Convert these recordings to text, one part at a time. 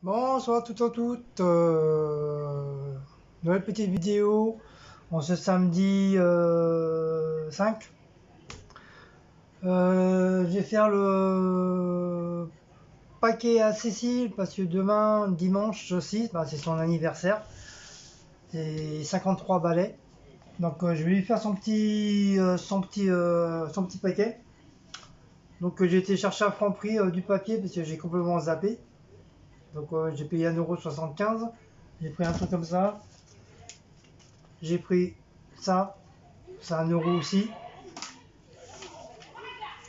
Bonsoir tout à toutes. Nouvelle petite vidéo en ce samedi 5. Je vais faire le paquet à Cécile parce que demain, dimanche aussi, bah, c'est son anniversaire. C'est 53 balais. Donc je vais lui faire son petit paquet. Donc j'ai été chercher à Franprix du papier parce que j'ai complètement zappé. Donc j'ai payé 1,75 €. J'ai pris un truc comme ça. J'ai pris ça, c'est 1 € aussi.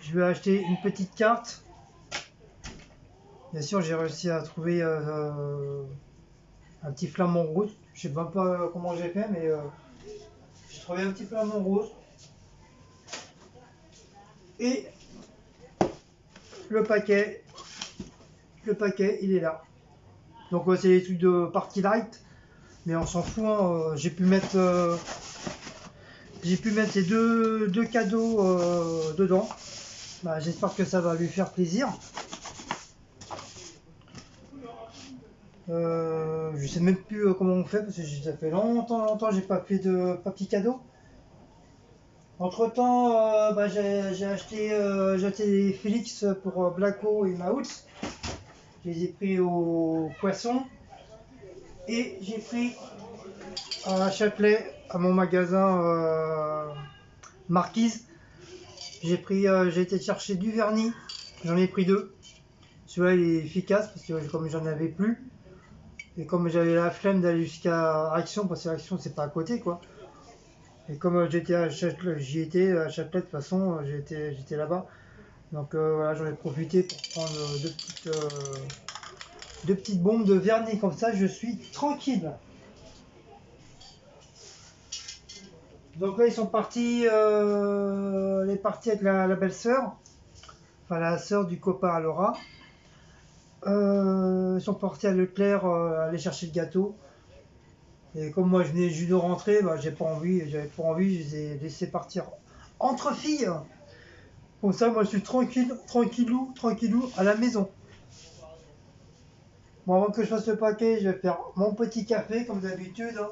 Je vais acheter une petite carte. Bien sûr, j'ai réussi à trouver un petit flamant rose. Je sais même pas comment j'ai fait, mais j'ai trouvé un petit flamant rose. Et le paquet, il est là. Donc c'est des trucs de party light, mais on s'en fout, hein. J'ai pu mettre ces deux cadeaux dedans. Bah, j'espère que ça va lui faire plaisir. Je sais même plus comment on fait parce que ça fait longtemps j'ai pas fait de papier cadeau. Entre temps, bah, j'ai acheté des Félix pour Blacko et Maouts. Je les ai pris au poisson et j'ai pris à Châtelet à mon magasin Marquise. J'ai été chercher du vernis. J'en ai pris deux. Celui-là il est efficace parce que comme j'en avais plus et comme j'avais la flemme d'aller jusqu'à Action parce que Action c'est pas à côté quoi. Et comme j'y étais à Châtelet de toute façon, j'étais là-bas. Donc voilà, j'en ai profité pour prendre deux petites bombes de vernis comme ça, je suis tranquille. Donc là, ils sont partis, elle est partie avec la belle-sœur, enfin la sœur du copain à Laura. Ils sont partis à Leclerc aller chercher le gâteau. Et comme moi je venais juste de rentrer, bah, j'avais pas envie, je les ai laissés partir entre filles. Comme ça, moi je suis tranquille, tranquillou à la maison. Bon, avant que je fasse le paquet, je vais faire mon petit café comme d'habitude, hein.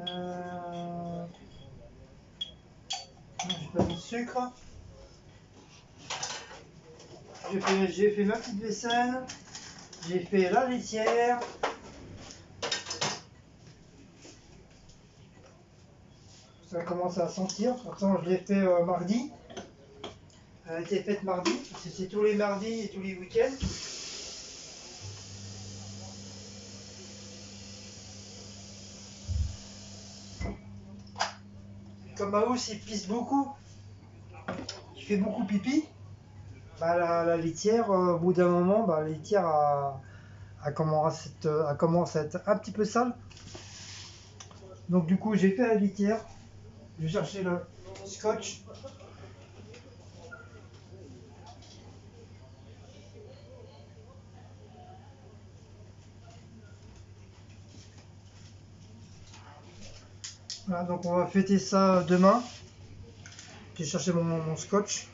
Euh, j'ai pas mis de sucre. J'ai fait ma petite vaisselle. J'ai fait la laitière. Ça commence à sentir. Pourtant, je l'ai fait mardi. Elle a été faite mardi. Parce que c'est tous les mardis et tous les week-ends. Comme Maous, il pisse beaucoup. Il fait beaucoup pipi. Bah, la laitière, au bout d'un moment, bah, la laitière a commencé à être un petit peu sale. Donc du coup, j'ai fait la litière. Je vais chercher le scotch. Voilà, donc on va fêter ça demain. J'ai cherché mon scotch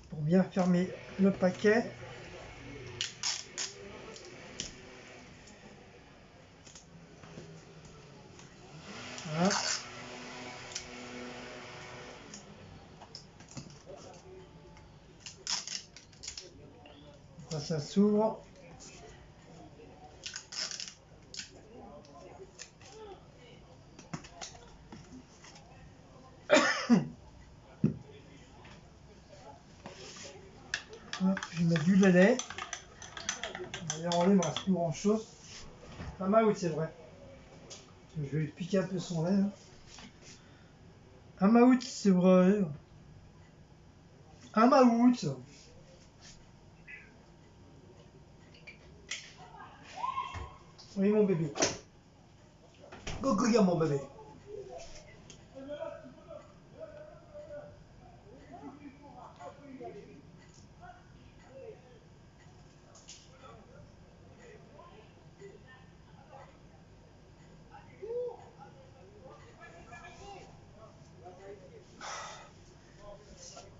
pour bien fermer le paquet. Voilà. Ça s'ouvre. Je vais mettre du lait. D'ailleurs, en lait, il me reste plus grand chose. Ah, bah oui, c'est vrai. Je vais lui piquer un peu son lait, hein. Un maout, c'est vrai. Un maout. Oui, mon bébé. Go, mon bébé.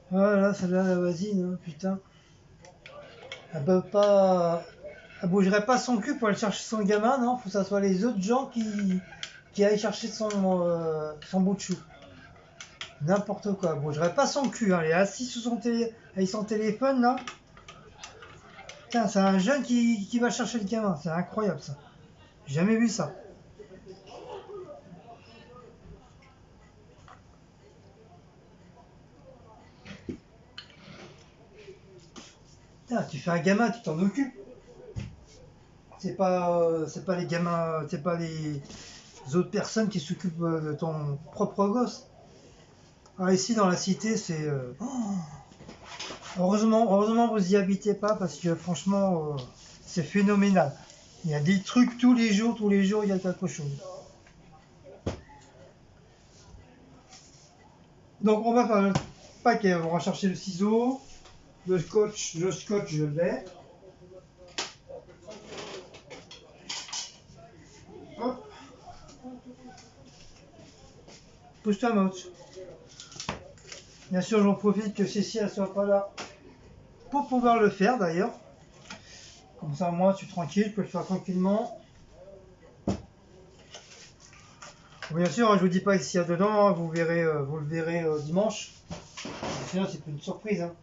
Voilà, celle-là, la voisine, hein, putain. Elle bougerait pas son cul pour aller chercher son gamin, non, faut que ça soit les autres gens qui aillent chercher son bout de chou. N'importe quoi, elle bougerait pas son cul, hein. Elle est assise sur avec son téléphone là. Putain, c'est un jeune qui va chercher le gamin, c'est incroyable ça. J'ai jamais vu ça. Putain, tu fais un gamin, tu t'en occupes. C'est pas les gamins, c'est pas les autres personnes qui s'occupent de ton propre gosse. Ah, ici dans la cité, c'est heureusement vous y habitez pas parce que franchement c'est phénoménal. Il y a des trucs tous les jours il y a quelque chose. Donc on va faire le paquet, on va chercher le ciseau, le scotch je l'ai. Hop. Pousse-toi Moch. Bien sûr j'en profite que Cécile ne soit pas là pour pouvoir le faire d'ailleurs. Comme ça moi je suis tranquille, je peux le faire tranquillement. Bien sûr, je vous dis pas s'il y a dedans, hein, vous le verrez dimanche. Sinon c'est une surprise. Hein.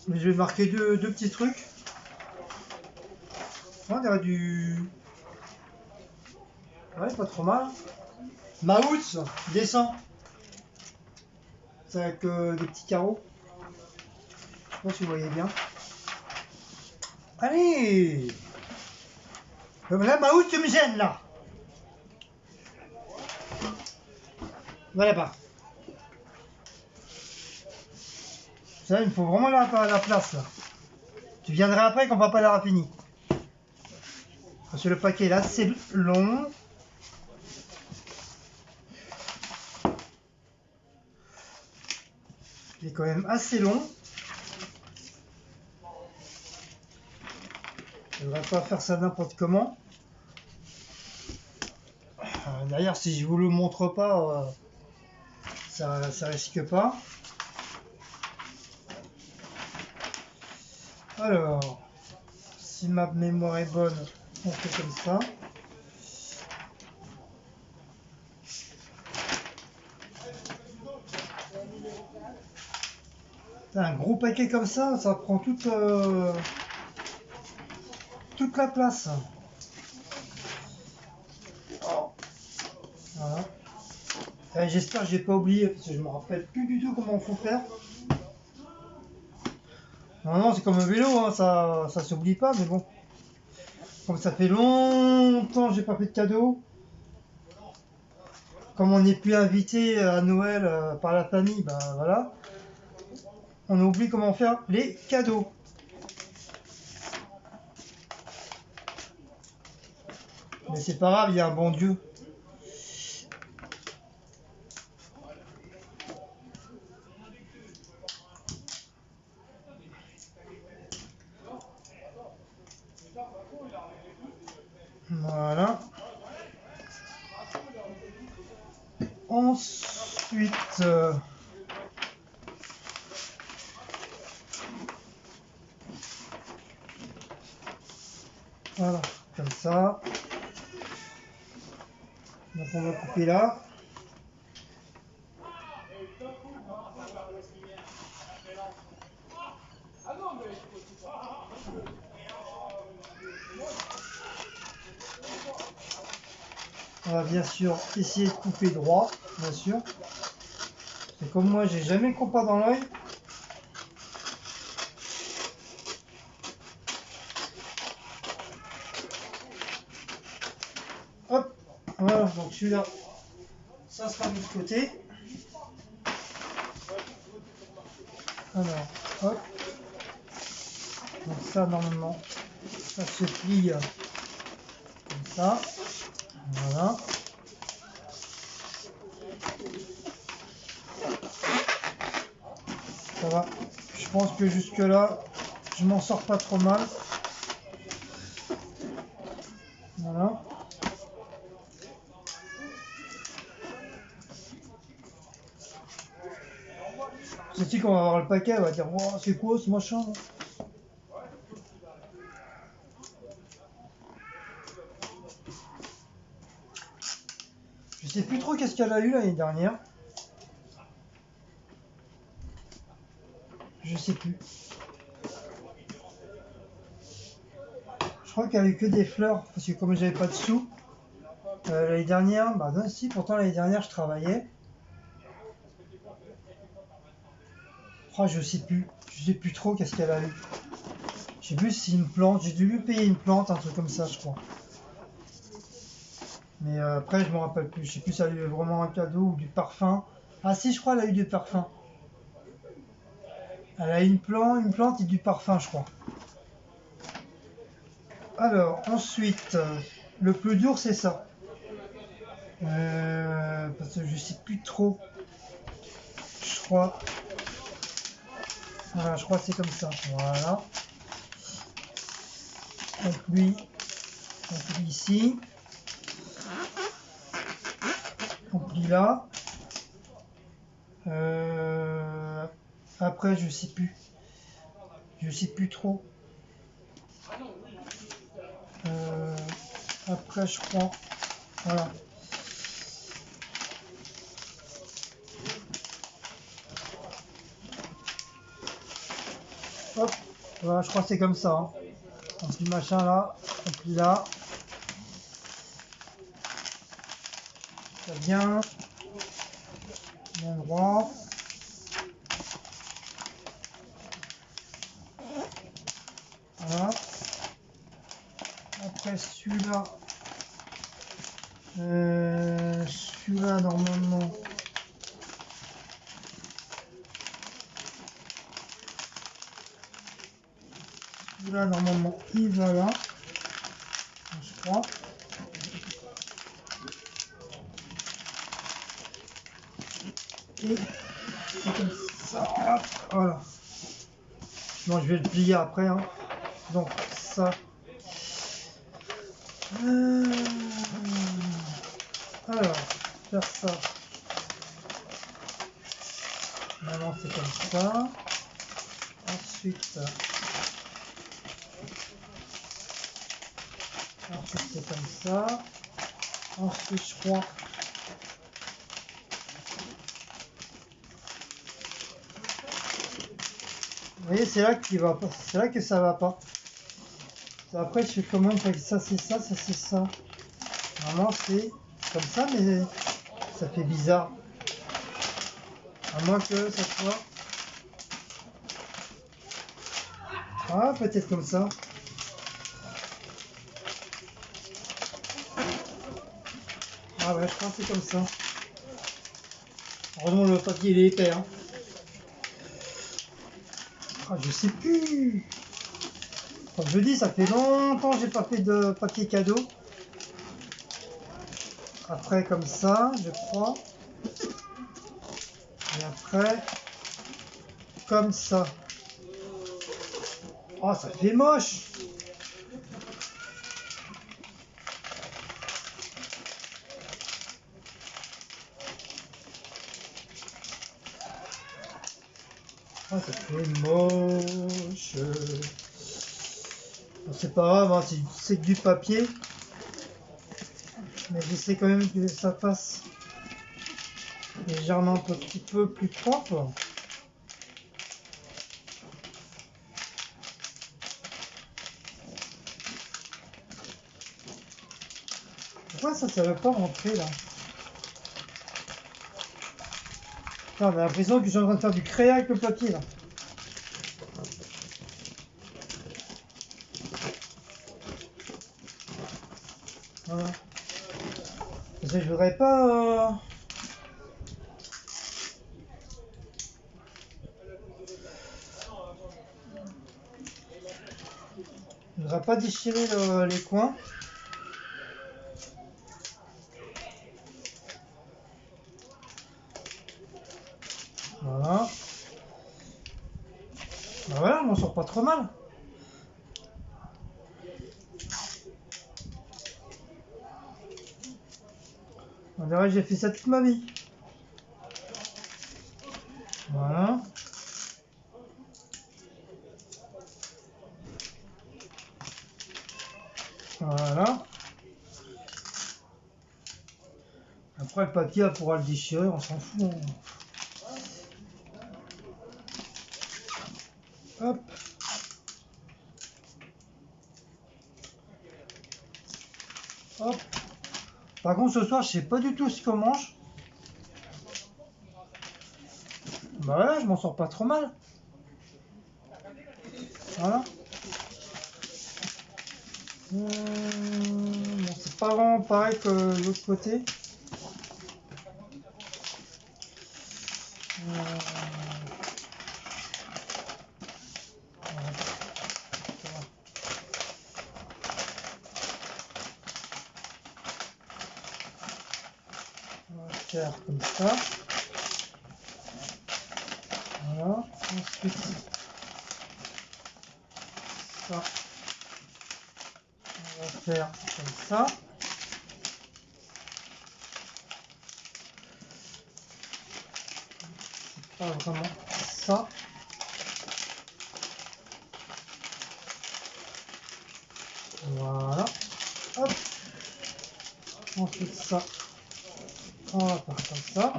Mais je vais marquer deux petits trucs. On dirait du... Ouais, pas trop mal. Maouts, descend. C'est avec des petits carreaux. Je sais pas si vous voyez bien. Allez! Là, Maouts, tu me gênes là! Voilà pas. Ça, il me faut vraiment la place là. Tu viendras après quand papa l'aura fini. Parce que le paquet là, c'est long. Il est quand même assez long. Je ne devrais pas faire ça n'importe comment. D'ailleurs, si je vous le montre pas, ça risque pas. Alors, si ma mémoire est bonne, on fait comme ça. Un gros paquet comme ça prend toute la place. Voilà. J'espère que j'ai pas oublié parce que je me rappelle plus du tout comment il faut faire. Non, c'est comme un vélo, hein, ça s'oublie pas, mais bon. Comme ça fait longtemps que j'ai pas fait de cadeau. Comme on n'est plus invité à Noël par la famille, ben voilà. On oublie comment faire les cadeaux. Mais c'est pas grave, il y a un bon Dieu. Voilà. Ensuite, voilà, comme ça. Donc on va couper là. On va bien sûr essayer de couper droit, bien sûr. C'est comme moi, j'ai jamais le compas dans l'œil. Hop, voilà, donc celui-là, ça sera mis de côté. Alors, hop. Donc ça, normalement, ça se plie comme ça. Voilà. Ça va. Je pense que jusque là, je m'en sors pas trop mal. Voilà. C'est-tu qu'on va avoir le paquet, on va dire, wow, c'est quoi ce machin là. Je sais plus trop qu'est-ce qu'elle a eu l'année dernière. Je sais plus. Je crois qu'elle a eu que des fleurs, parce que comme j'avais pas de sous, l'année dernière, bah non, si, pourtant l'année dernière je travaillais. Oh, je sais plus trop qu'est-ce qu'elle a eu. Je sais plus si c'est une plante, j'ai dû lui payer une plante, un truc comme ça, je crois. Mais après, je me rappelle plus. Je sais plus si elle a eu vraiment un cadeau ou du parfum. Ah si, je crois qu'elle a eu du parfum. Elle a une plante et du parfum, je crois. Alors, ensuite, le plus dur, c'est ça. Parce que je sais plus trop. Je crois. Voilà, je crois que c'est comme ça. Voilà. Donc lui ici. Donc lui là. Après, je sais plus. Je sais plus trop. Après, je crois. Voilà. Hop. Voilà, je crois que c'est comme ça. Hein. Un petit machin là. Un petit là. Ça vient. Bien droit. Voilà. Après celui-là. Celui-là normalement. Celui-là normalement il va là. Je crois. Et c'est comme ça. Voilà. Bon, je vais le plier après. Hein. Donc ça. Alors, faire ça. Maintenant c'est comme ça. Ensuite c'est comme ça. Ensuite je crois. Vous voyez, c'est là qu'il va pas. C'est là que ça va pas. Après je fais comment? Ça c'est ça, ça c'est ça. Normalement c'est comme ça, mais ça fait bizarre. À moins que ça soit. Ah, peut-être comme ça. Ah ouais, je crois que c'est comme ça. Heureusement le papier il est épais. Hein. Ah, je sais plus. Comme je dis, ça fait longtemps que j'ai pas fait de papier cadeau. Après comme ça, je crois. Et après, comme ça. Oh, ça fait moche. Oh, ça fait moche. Bon, c'est pas grave, hein, c'est que du papier. Mais j'essaie quand même que ça fasse légèrement un petit peu plus propre. Pourquoi ça veut pas rentrer là? Putain, j'ai l'impression que je suis en train de faire du créa avec le papier là. Voilà. Parce que je voudrais pas. Je voudrais pas déchirer les coins. Voilà. Ben voilà, on m'en sort pas trop mal. On dirait que j'ai fait ça toute ma vie. Voilà. Voilà. Après, le papier, elle pourra le déchirer, on s'en fout. Hop. Hop. Par contre, ce soir, je sais pas du tout ce qu'on mange. Bah voilà, je m'en sors pas trop mal. Voilà. Bon, c'est pas vraiment pareil que l'autre côté. On va faire comme ça. Voilà. Ensuite, ça. On va faire comme ça. Pas vraiment ça. Voilà. Hop. Ensuite, ça. On va faire comme ça.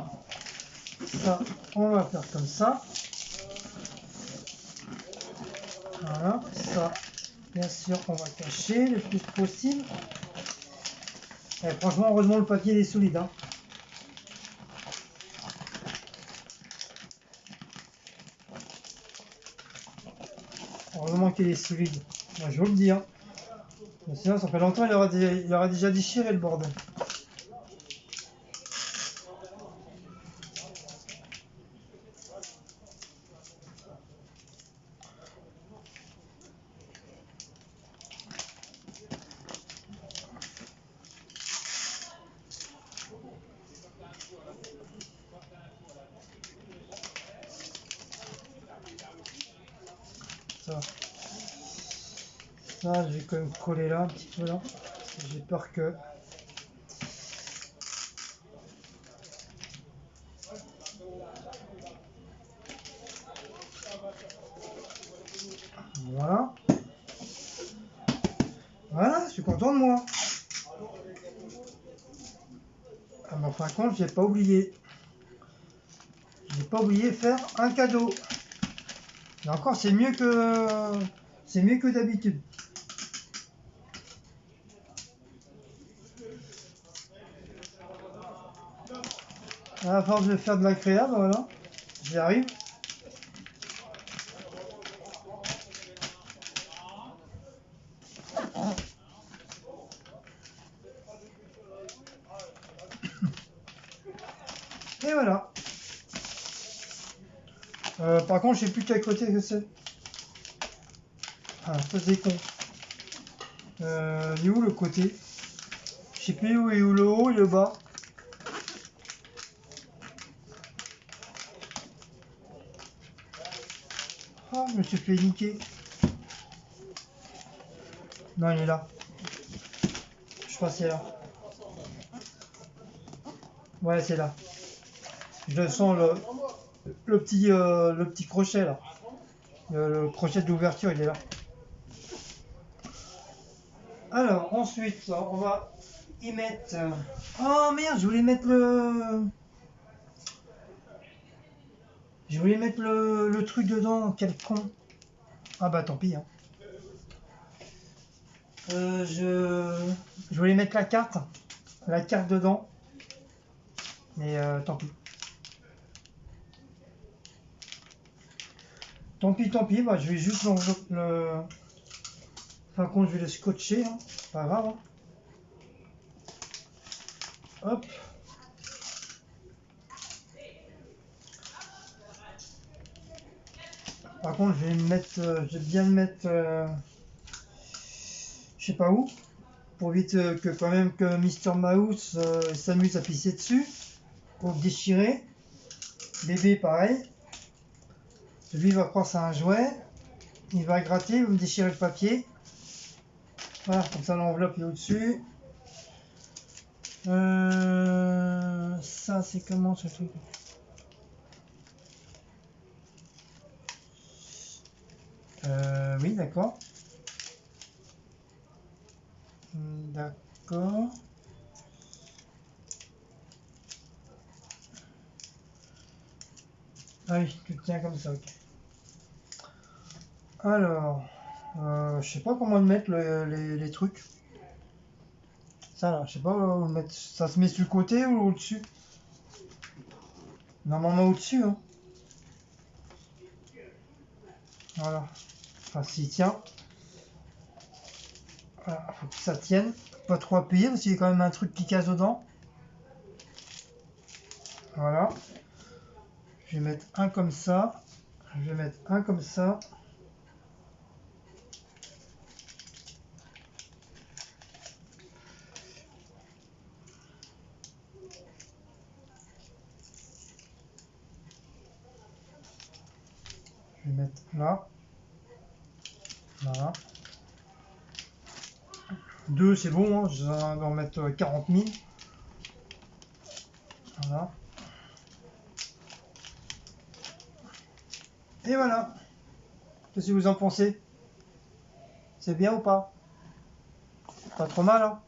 Ça, on va faire comme ça. Voilà. Ça, bien sûr, on va cacher le plus possible. Et franchement, heureusement, le papier il est solide. Hein. Heureusement qu'il est solide. Moi, je vous le dis. Hein. Mais sinon, ça fait longtemps, il aura déjà déchiré le bordel. Ça. Ça, je vais quand même coller là, un petit peu là. J'ai peur que... Voilà. Voilà, je suis content de moi. Ah, mais en fin de compte, j'ai pas oublié. J'ai pas oublié de faire un cadeau. Et encore, c'est mieux que... C'est mieux que d'habitude. À force de faire de la créa, ben voilà. J'y arrive. Et voilà. Par contre, je sais plus quel côté que c'est. Ah, ça c'est con. Il est où le côté? Je sais plus où est où le haut et le bas. Ah, je me suis fait niquer. Non, il est là. Je crois que c'est là. Ouais, c'est là. Je le sens le petit crochet là. Le crochet d'ouverture, il est là. Alors, ensuite, on va y mettre... Oh merde, je voulais mettre le... Je voulais mettre le truc dedans, quel con. Ah bah tant pis. Hein. Je voulais mettre la carte dedans. Mais tant pis. Tant pis, bah, je vais juste le... Enfin, quand je vais le scotcher, hein. Pas grave. Hein. Hop. Par contre, je vais bien le mettre, je sais pas où, pour vite que quand même que Mister Mouse s'amuse à pisser dessus, pour le déchirer. Bébé, pareil. Lui va croire c'est un jouet, il va gratter, il va me déchirer le papier. Voilà, comme ça l'enveloppe est au-dessus. Ça, c'est comment ce truc? Oui, d'accord. D'accord. Ah oui, tu tiens comme ça, ok. Alors, je sais pas comment le mettre les trucs. Ça là, je sais pas où le mettre. Ça se met sur le côté ou au-dessus? Normalement au-dessus, hein. Voilà. Enfin, s'il tient. Voilà, faut que ça tienne. Pas trop appuyer parce qu'il y a quand même un truc qui casse dedans. Voilà. Je vais mettre un comme ça. Je vais mettre un comme ça. Je vais mettre là. Voilà. Deux, c'est bon, hein. Je vais en mettre 40 000. Voilà. Et voilà. Qu'est-ce que vous en pensez? C'est bien ou pas? Pas trop mal, hein?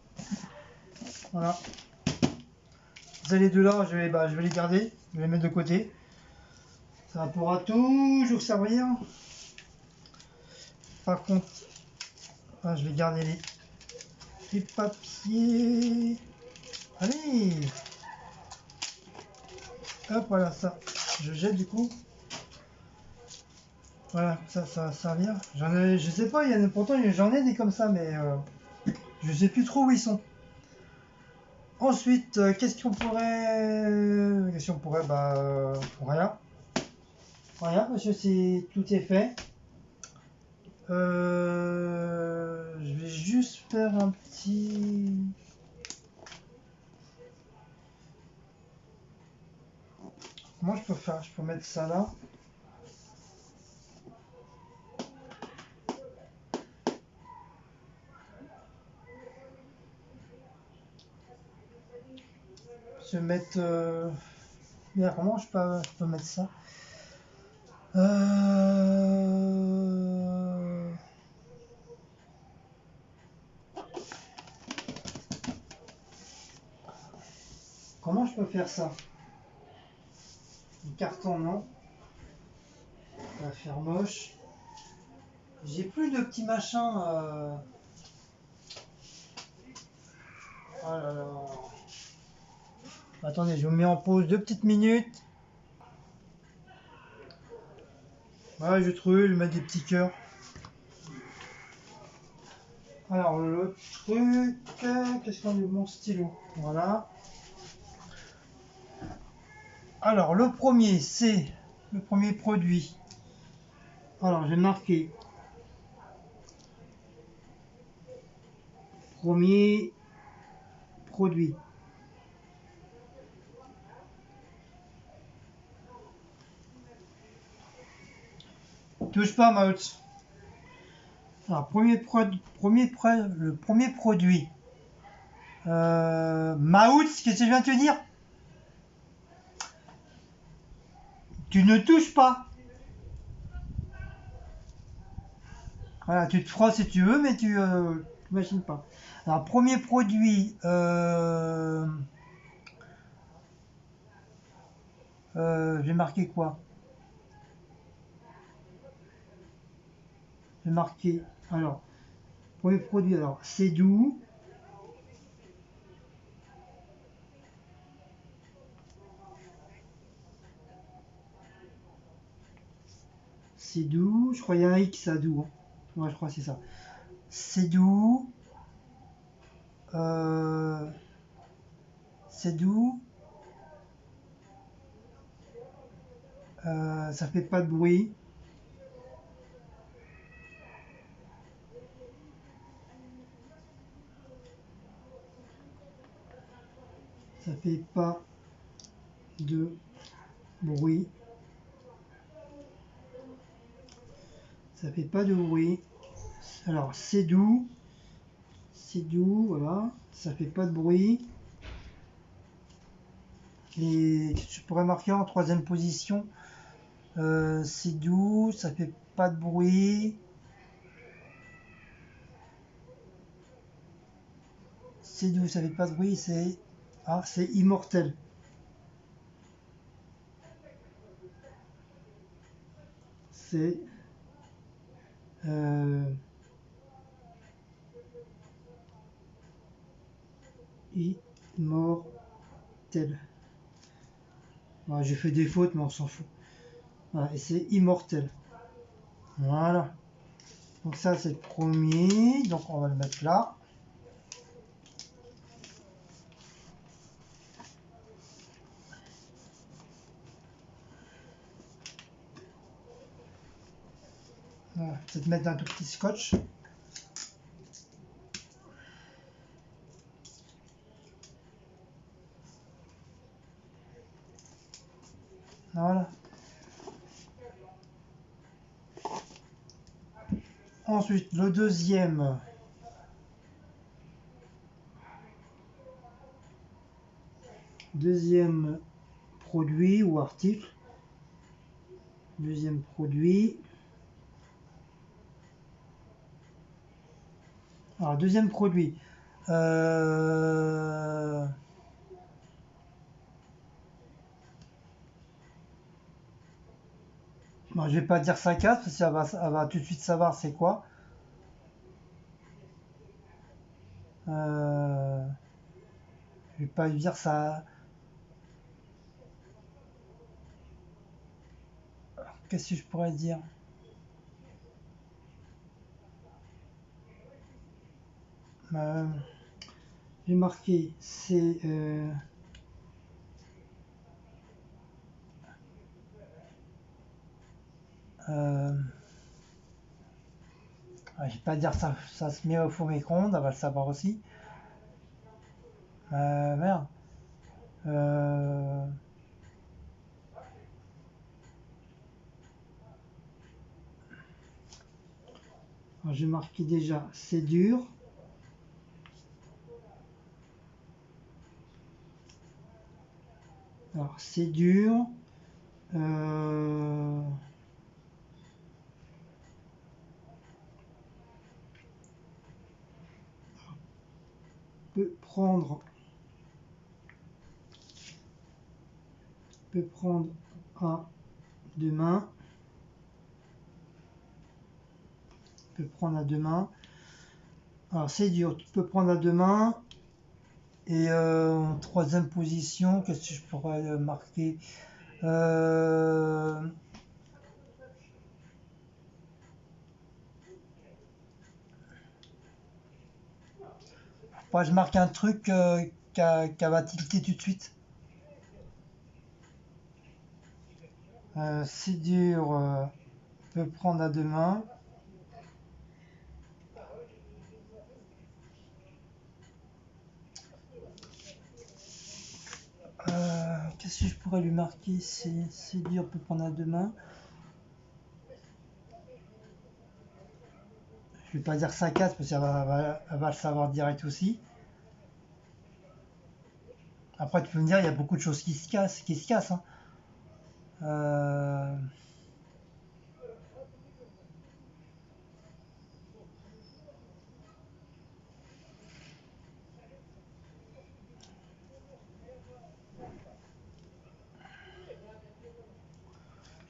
Voilà. Les deux là, je vais les garder. Je vais les mettre de côté. Ça pourra toujours servir. Par contre, je vais garder les papiers. Allez! Hop, voilà, ça. Je jette du coup. Voilà, ça va servir. Je sais pas, pourtant j'en ai des comme ça, mais je sais plus trop où ils sont. Ensuite, qu'est-ce qu'on pourrait. Qu'est-ce qu'on pourrait. Bah, rien. Rien, parce que tout est fait. Je vais juste faire un petit. Comment je peux faire? Je peux mettre ça là. Je vais mettre. Bien, comment je peux mettre ça? Comment je peux faire ça? Le carton, non. Ça va faire moche. J'ai plus de petits machins. Oh là là. Attendez, je vous mets en pause 2 petites minutes. Ouais, je trouve, je vais mettre des petits cœurs. Alors, le truc, qu'est-ce qu'on a de mon stylo? Voilà. Alors, le premier, c'est le premier produit. Alors, j'ai marqué premier produit. Touche pas, Mautz. Alors, le premier produit. Mautz, qu'est-ce que je viens de te dire? Tu ne touches pas. Voilà, tu te feras si tu veux, mais tu t'imagines pas. Alors, premier produit. J'ai marqué quoi? J'ai marqué. Alors, premier produit, alors, c'est doux. C'est doux. Je crois qu'il y a un X à doux, hein. Ouais, je crois que c'est ça. C'est doux. Euh, c'est doux. Ça fait pas de bruit. Ça fait pas de bruit. Ça fait pas de bruit. Alors, c'est doux. C'est doux, voilà. Ça fait pas de bruit. Et je pourrais marquer en troisième position. C'est doux, ça fait pas de bruit. C'est doux, ça fait pas de bruit, c'est... Ah, c'est immortel. C'est... Immortel. Bon, j'ai fait des fautes, mais on s'en fout. Voilà, et c'est immortel. Voilà. Donc ça, c'est le premier. Donc on va le mettre là. Voilà. Peut-être mettre un tout petit scotch. Voilà. Ensuite, le deuxième produit ou article. Deuxième produit. Alors, deuxième produit. Bon, je vais pas dire ça 4 parce qu'elle va tout de suite savoir c'est quoi. Je vais pas lui dire ça. Qu'est-ce que je pourrais dire? J'ai marqué c'est je vais pas dire ça, ça se met au four micro-ondes, elle va le savoir aussi. Merde. J'ai marqué déjà c'est dur. Alors c'est dur. Peut prendre à deux mains. Peut prendre à deux mains. Alors c'est dur, tu peux prendre à deux mains. Et en troisième position, qu'est-ce que je pourrais marquer? Moi, je marque un truc qu'elle va tilter tout de suite. C'est dur, peut prendre à deux mains. Qu'est-ce que je pourrais lui marquer? C'est dur, peut prendre à deux mains. Je vais pas dire ça 4 parce qu'elle va le savoir direct aussi. Après, tu peux me dire, il y a beaucoup de choses qui se cassent. Hein.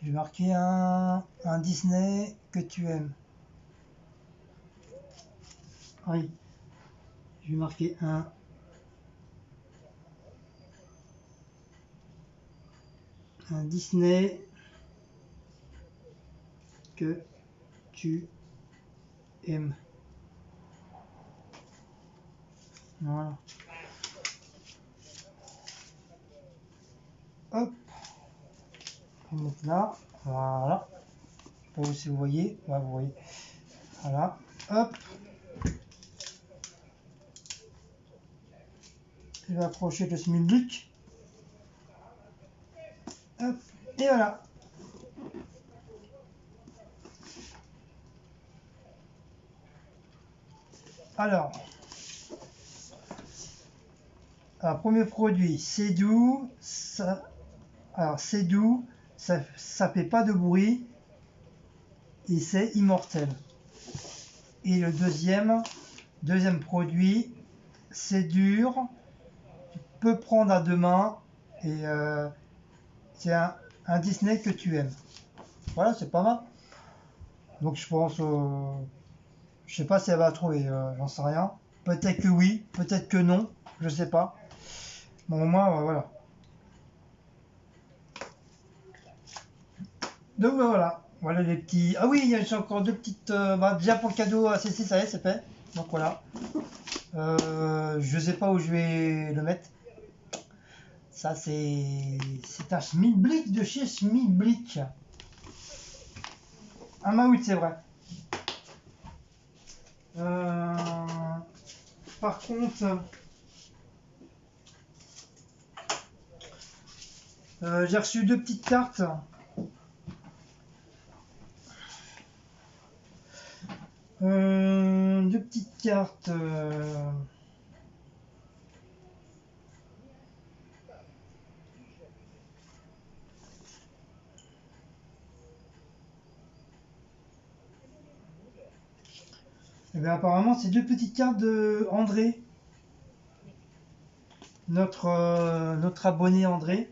Je vais marquer un Disney que tu aimes. Oui. Je vais marquer un Disney que tu aimes. Voilà. Hop. On va mettre là. Voilà. Je sais pas si vous voyez. Ouais, vous voyez. Voilà. Hop. Je vais approcher le smilblick. Hop. Et voilà. Alors, premier produit, c'est doux, c'est doux, ça fait pas de bruit et c'est immortel. Et le deuxième produit, c'est dur, tu peux prendre à deux mains, et c'est un Disney que tu aimes. Voilà, c'est pas mal. Donc je pense, je sais pas si elle va trouver, j'en sais rien. Peut-être que oui, peut-être que non, je sais pas. Bon, au moins, voilà. Donc voilà, voilà les petits. Ah oui, il y a encore deux petites. Déjà pour le cadeau à Cécile, ça y est, c'est fait. Donc voilà. Je sais pas où je vais le mettre. Ça c'est un Schmidblick de chez Schmidblick. Un maout, c'est vrai. Euh, Par contre, j'ai reçu deux petites cartes. Deux petites cartes. Et bien apparemment, c'est deux petites cartes de André, notre abonné André.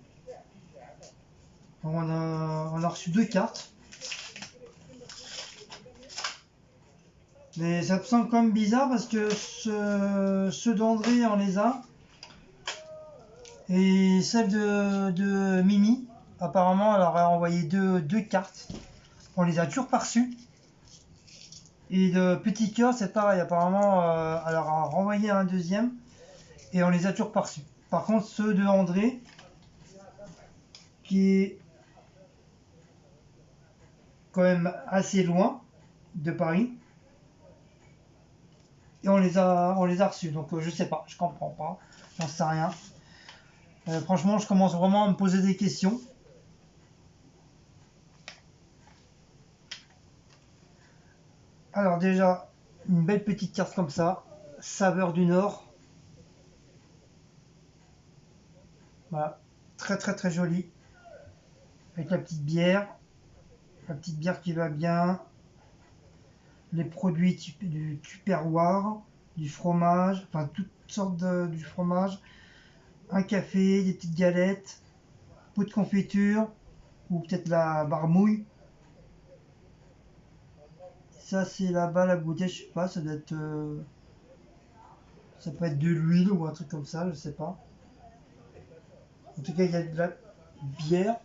On a reçu deux cartes. Mais ça me semble quand même bizarre parce que ceux d'André, on les a. Et celle de Mimi, apparemment, elle leur a envoyé deux cartes. On les a toujours pas reçues. Et de Petit Cœur, c'est pareil. Apparemment, elle leur a renvoyé un deuxième. Et on les a toujours pas reçus. Par contre, ceux de André, qui est quand même assez loin de Paris, et on les a reçus. Donc je sais pas, je comprends pas, j'en sais rien. Franchement, je commence vraiment à me poser des questions. Alors déjà, une belle petite carte comme ça, saveur du Nord. Voilà, très très très jolie. Avec la petite bière qui va bien, les produits du Tupperware, du fromage, enfin toutes sortes du fromage, un café, des petites galettes, pot de confiture, ou peut-être la barmouille. Ça c'est la balle à goûter, je sais pas, ça doit être, ça peut être de l'huile ou un truc comme ça, je sais pas. En tout cas, il y a de la bière.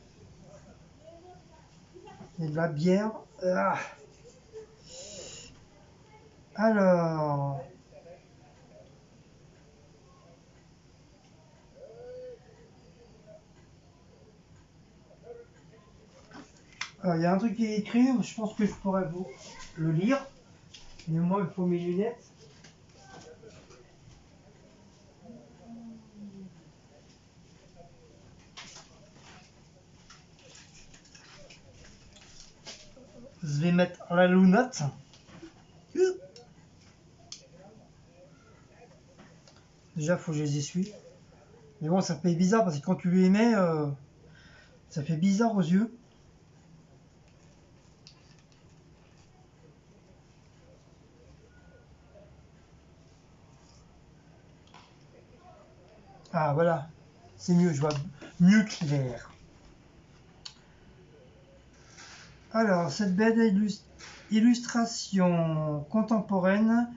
Il y a de la bière. Ah. Alors, il y a un truc qui est écrit, je pense que je pourrais vous le lire. Mais moi, il faut mes lunettes. Je vais mettre la lunette. Déjà, faut que je les essuie. Mais bon, ça fait bizarre parce que quand tu les mets, ça fait bizarre aux yeux. Ah, voilà. C'est mieux, je vois mieux clair. Alors, cette belle illustration contemporaine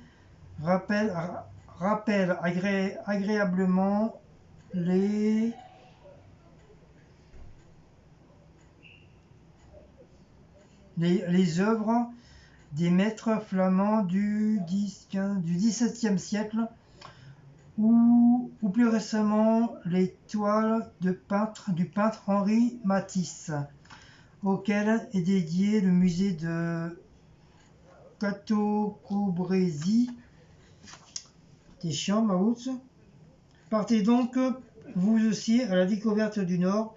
rappelle, rappelle agréablement les, les œuvres des maîtres flamands du XVIIe siècle ou plus récemment les toiles du peintre Henri Matisse, auquel est dédié le musée de Cateau-Cambrésis. T'es chiant, Maouts. Partez donc, vous aussi, à la découverte du Nord,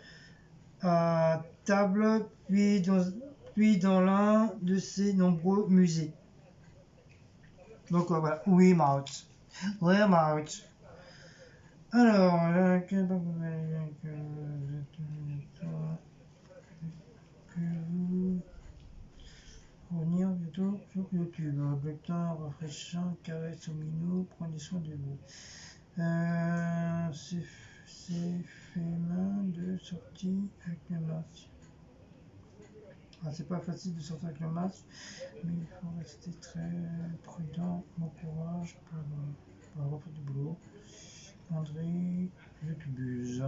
à Table, puis dans l'un de ses nombreux musées. Donc voilà, oui, Maouts. Oui, Maouts. Alors, revenir bientôt sur YouTube. Bulletin rafraîchissant, caresse au minou, prenez soin de vous. C'est fait main de sortie avec le masque. Ah, c'est pas facile de sortir avec le masque, mais il faut rester très prudent. Bon courage pour la reprise du boulot. André, je t'abuse.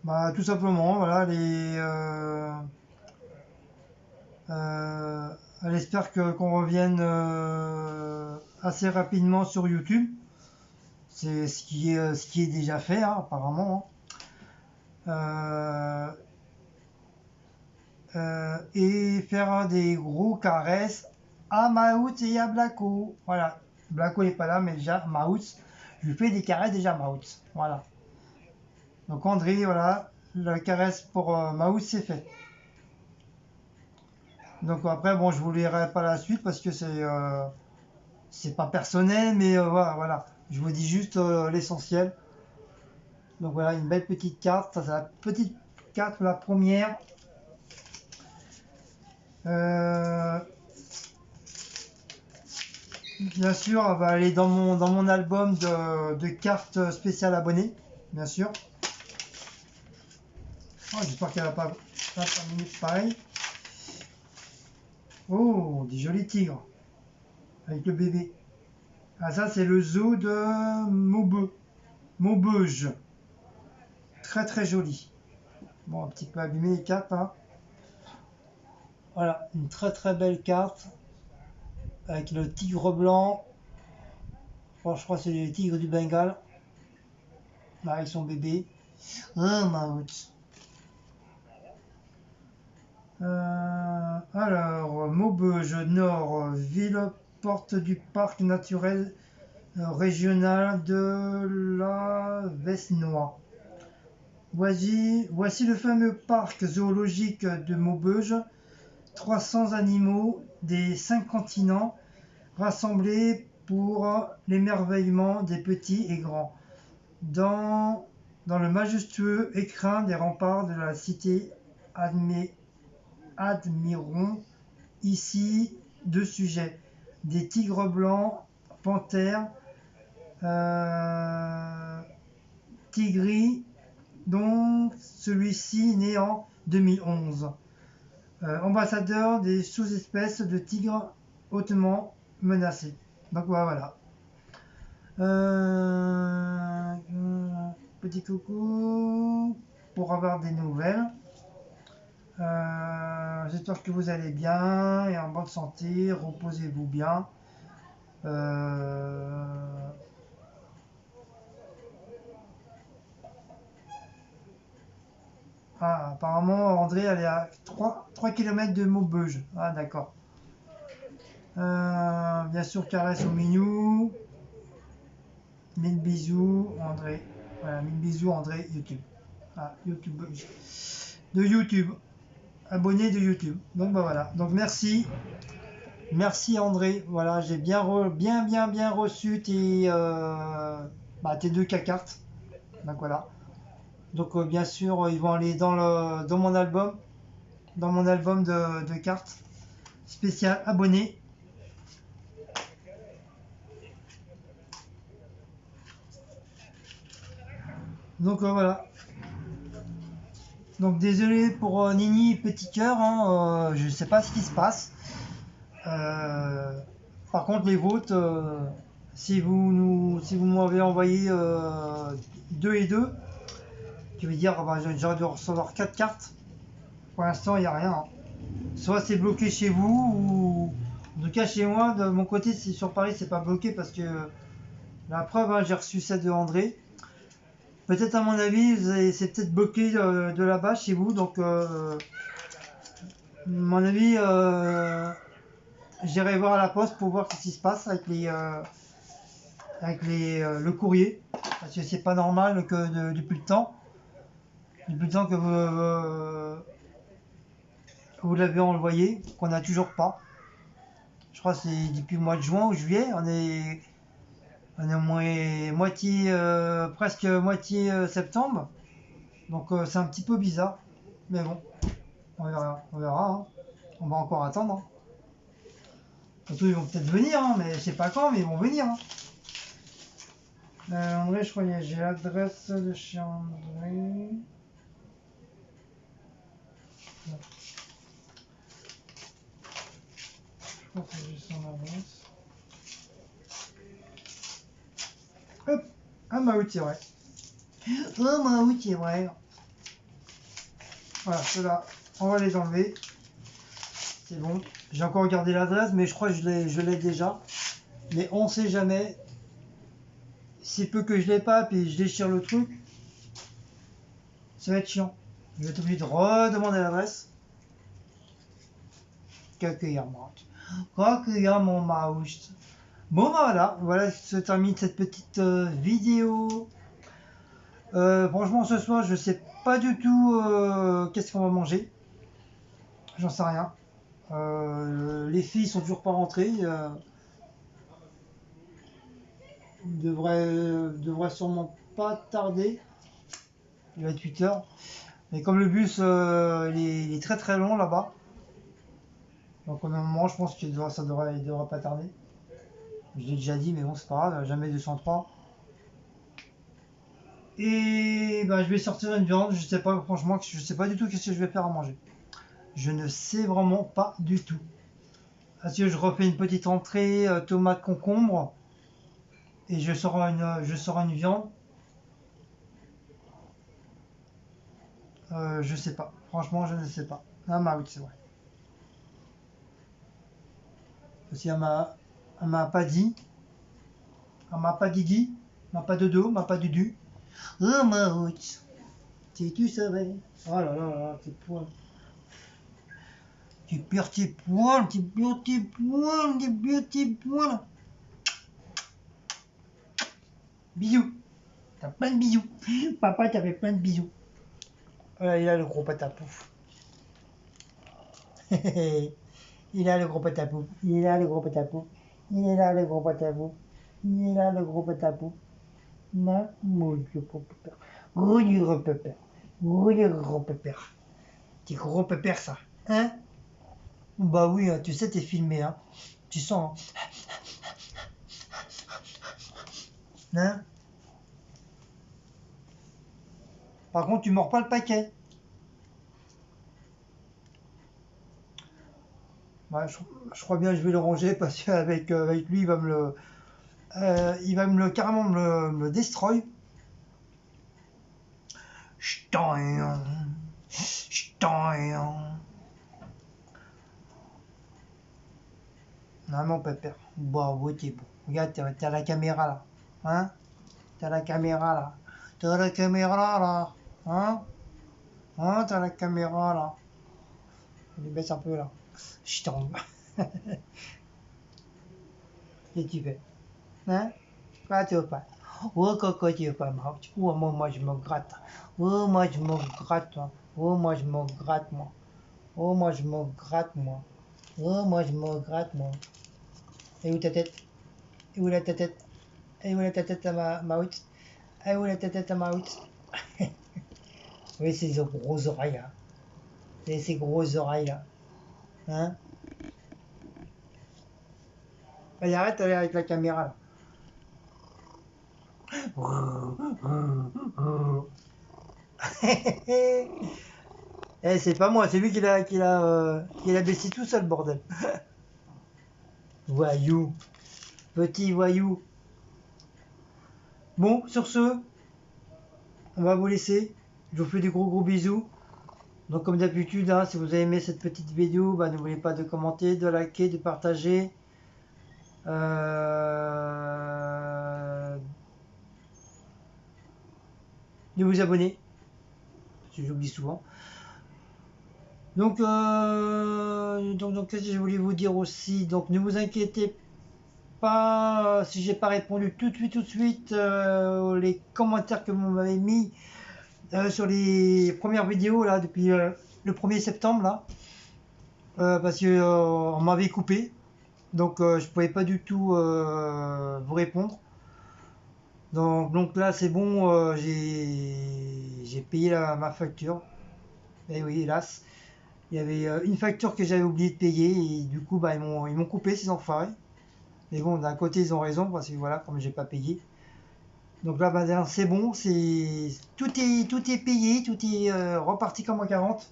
Bah, tout simplement, voilà, elle espère qu'on revienne assez rapidement sur YouTube. C'est ce qui est déjà fait, hein, apparemment. Hein. Et faire des gros caresses à Maout et à Blacko. Voilà. Blacko n'est pas là, mais déjà, Maout, je lui fais des caresses déjà, Maout. Voilà. Donc, André, voilà, la caresse pour Maout, c'est fait. Donc, après, bon, je vous lirai pas la suite parce que c'est pas personnel, mais voilà, voilà. Je vous dis juste l'essentiel. Donc, voilà, une belle petite carte. Ça, c'est la petite carte, la première. Bien sûr, elle va aller dans mon album de cartes spéciales abonnées, bien sûr. Oh, j'espère qu'elle va pas 5 minutes pareil. Oh, des jolis tigres avec le bébé. Ah, ça, c'est le zoo de Maubeuge. Très très joli. Bon, un petit peu abîmé les cartes, hein. Voilà, une très très belle carte avec le tigre blanc. Bon, je crois que c'est les tigres du Bengale. Là, avec son bébé. Oh, Maout. Alors, Maubeuge Nord, ville porte du parc naturel régional de la Vesnois. Voici le fameux parc zoologique de Maubeuge, 300 animaux des 5 continents rassemblés pour l'émerveillement des petits et grands, dans le majestueux écrin des remparts de la cité. Admirons ici 2 sujets: des tigres blancs, panthères, tigris, dont celui-ci né en 2011, ambassadeur des sous-espèces de tigres hautement menacées. Donc voilà. Euh, Petit coucou pour avoir des nouvelles. J'espère que vous allez bien et en bonne santé. Reposez-vous bien. Ah, apparemment, André, elle est à 3 km de Maubeuge. Ah, d'accord. Bien sûr, caresse au minou. 1000 bisous, André. Voilà, 1000 bisous, André, YouTube. Ah, YouTube. De YouTube. Abonné de YouTube. Donc, bah voilà. Donc, merci. Merci, André. Voilà, j'ai bien reçu tes 2 cartes. Donc, voilà. Donc, bien sûr, ils vont aller dans mon album. Dans mon album de cartes spécial abonné. Donc voilà. Donc désolé pour Nini Petit Cœur, hein, je sais pas ce qui se passe. Par contre les vôtres, si vous m'avez envoyé 2 et 2, qui veut dire bah, j'aurais dû recevoir 4 cartes. Pour l'instant il n'y a rien. Hein. Soit c'est bloqué chez vous, ou en tout cas chez moi, de mon côté, sur Paris c'est pas bloqué parce que la preuve, hein, j'ai reçu celle de André. Peut-être à mon avis, c'est peut-être bloqué de là-bas chez vous, donc à mon avis, j'irai voir à la poste pour voir ce qui se passe le courrier, parce que c'est pas normal que depuis le temps que vous l'avez envoyé, qu'on n'a toujours pas. Je crois que c'est depuis le mois de juin ou juillet, on est presque moitié septembre, donc c'est un petit peu bizarre, mais bon. on verra, hein. On va encore attendre, hein. Surtout, ils vont peut-être venir, hein, mais je sais pas quand, mais ils vont venir, hein. André, je crois que j'ai l'adresse de chez André. Non. Je crois que j'ai son adresse. Hop, ah bah oui, c'est vrai. Oh bah oui, c'est vrai. Voilà, ceux-là, on va les enlever. C'est bon. J'ai encore regardé l'adresse, mais je crois que je l'ai déjà. Mais on sait jamais. Si peu que je l'ai pas, puis je déchire le truc, ça va être chiant. Je vais être obligé de redemander l'adresse. Какая mon mouse. Bon bah voilà, se termine cette petite vidéo. Franchement, ce soir, je sais pas du tout qu'est-ce qu'on va manger. J'en sais rien. Les filles sont toujours pas rentrées. Devrait sûrement pas tarder. Il va être 8 heures. Mais comme le bus il est très très long là-bas. Donc au moment, je pense qu'il devrait pas tarder. Je l'ai déjà dit, mais bon, c'est pas grave, jamais 203. Et bah, je vais sortir une viande, je sais pas, franchement, je sais pas du tout qu'est-ce que je vais faire à manger. Je ne sais vraiment pas du tout. Parce que je refais une petite entrée, tomate, concombre, et je sors une viande. Je sais pas, franchement, je ne sais pas. Ah, bah oui, c'est vrai. Parce qu'elle m'a pas dit, elle m'a pas dit, m'a pas de dos, m'a pas du du. Oh, ma route, si tu savais. Oh là là là, tes poils. Tu perds tes poils, tu perds tes poils, tu perds tes poils. Bisous. T'as plein de bisous. Papa t'avait plein de bisous. Voilà, il a le gros patapouf. Il a le gros patapouf. Il a le gros patapouf. Il est là le gros patapouf. Il est là le gros patapouf. Non, mon Dieu, gros pépère. Gros du gros pépère. Gros du gros pépère. Petit gros pépère ça. Hein? Bah oui, tu sais, t'es filmé, hein. Tu sens, hein? Hein? Par contre, tu mords pas le paquet. Ouais, je crois bien que je vais le ranger parce qu'avec avec lui, il va carrément me le destroy. Ch'tain, ch'tain. Non, mon pépère. Bah, oui, t'es bon. Regarde, t'as la caméra là. Hein? T'as la caméra là. T'as la caméra là. Hein? Hein? T'as la caméra là. Je les baisse un peu là. Ch'tain. Qu'est-ce que tu fais? Hein? Quoi, tu veux pas? Oh, coco, tu veux pas, oh, moi, je me gratte. Oh, moi, je me gratte, moi. Oh, moi, je me gratte, moi. Oh, moi, je me gratte, moi. Oh, moi, je me gratte, moi. Et où ta tête? Et où la ta tête? Et où la ta tête à ma haute? Et où la ta tête à ma haute? Oui, ces grosses oreilles, là. Et ces grosses oreilles, là. Hein? Allez, arrête d'aller avec la caméra, là. Eh, c'est pas moi, c'est lui qui l'a baissé tout seul, bordel. Voyou, petit voyou. Bon, sur ce, on va vous laisser. Je vous fais des gros gros bisous. Donc comme d'habitude, hein, si vous avez aimé cette petite vidéo, bah, n'oubliez pas de commenter, de liker, de partager. De vous abonner. Si j'oublie souvent. Donc, qu'est-ce que je voulais vous dire aussi. Donc ne vous inquiétez pas si j'ai pas répondu tout de suite les commentaires que vous m'avez mis sur les premières vidéos là depuis le 1er septembre là parce que on m'avait coupé donc je pouvais pas du tout vous répondre donc là c'est bon j'ai payé ma facture et oui hélas Il y avait une facture que j'avais oublié de payer et du coup bah, ils m'ont coupé ces enfoirés. Mais bon, d'un côté ils ont raison parce que voilà, comme j'ai pas payé. Donc là bah, c'est bon, tout est payé, tout est reparti comme en 40.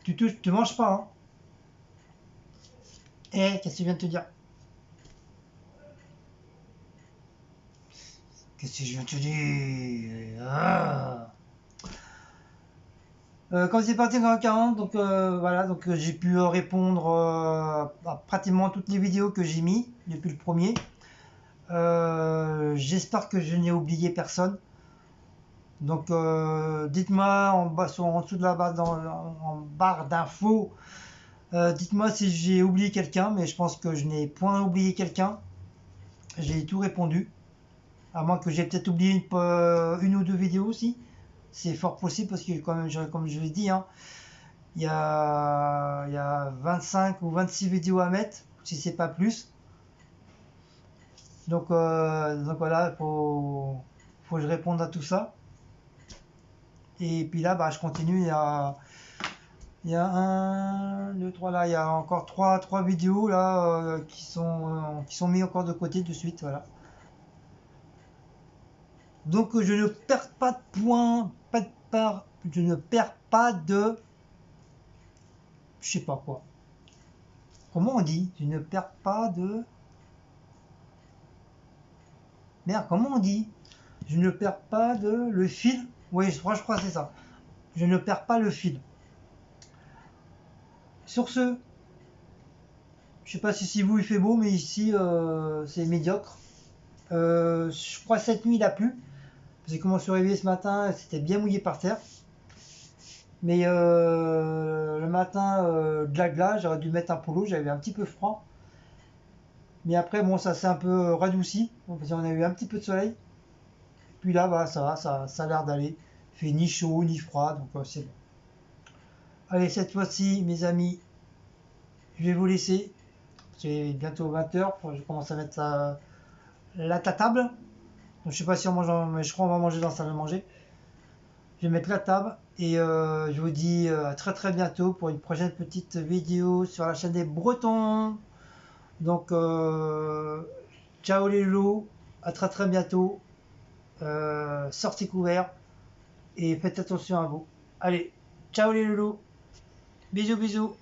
Tu manges pas, hein. Eh, qu'est-ce que tu viens de te dire? Qu'est-ce que je viens de te dire? Ah. Quand c'est parti en 40, donc voilà, donc j'ai pu répondre à pratiquement toutes les vidéos que j'ai mis depuis le premier. J'espère que je n'ai oublié personne. Donc dites-moi en dessous de la barre, en barre d'infos, dites-moi si j'ai oublié quelqu'un, mais je pense que je n'ai point oublié quelqu'un. J'ai tout répondu. À moins que j'ai peut-être oublié une ou deux vidéos aussi. C'est fort possible parce que comme je l'ai dit, hein, il y a 25 ou 26 vidéos à mettre, si c'est pas plus. Donc voilà, faut que je réponde à tout ça. Et puis là, bah, je continue. Il y a 1, 2, 3 là. Il y a encore trois vidéos là qui sont mis encore de côté de suite. Voilà. Donc je ne perds pas de points, je ne perds pas de, je sais pas quoi. Comment on dit? Je ne perds pas de, merde, comment on dit? Je ne perds pas de le fil. Oui, je crois que c'est ça. Je ne perds pas le fil. Sur ce, je sais pas si vous il fait beau, mais ici c'est médiocre. Je crois que cette nuit il a plu. J'ai commencé à se réveiller ce matin, c'était bien mouillé par terre. Mais le matin, de la glace, j'aurais dû mettre un polo, j'avais un petit peu froid. Mais après, bon, ça s'est un peu radouci, parce qu'on a eu un petit peu de soleil. Puis là, bah, ça va, ça a l'air d'aller. Il fait ni chaud ni froid, donc c'est bon. Allez, cette fois-ci, mes amis, je vais vous laisser. C'est bientôt 20h, je commence à mettre la table. Donc, je sais pas si on mange, mais je crois qu'on va manger dans la salle de manger. Je vais mettre la table et je vous dis à très très bientôt pour une prochaine petite vidéo sur la chaîne des Bretons. Donc ciao les loulous, à très très bientôt. Sortez couverts et faites attention à vous. Allez, ciao les loulous, bisous bisous.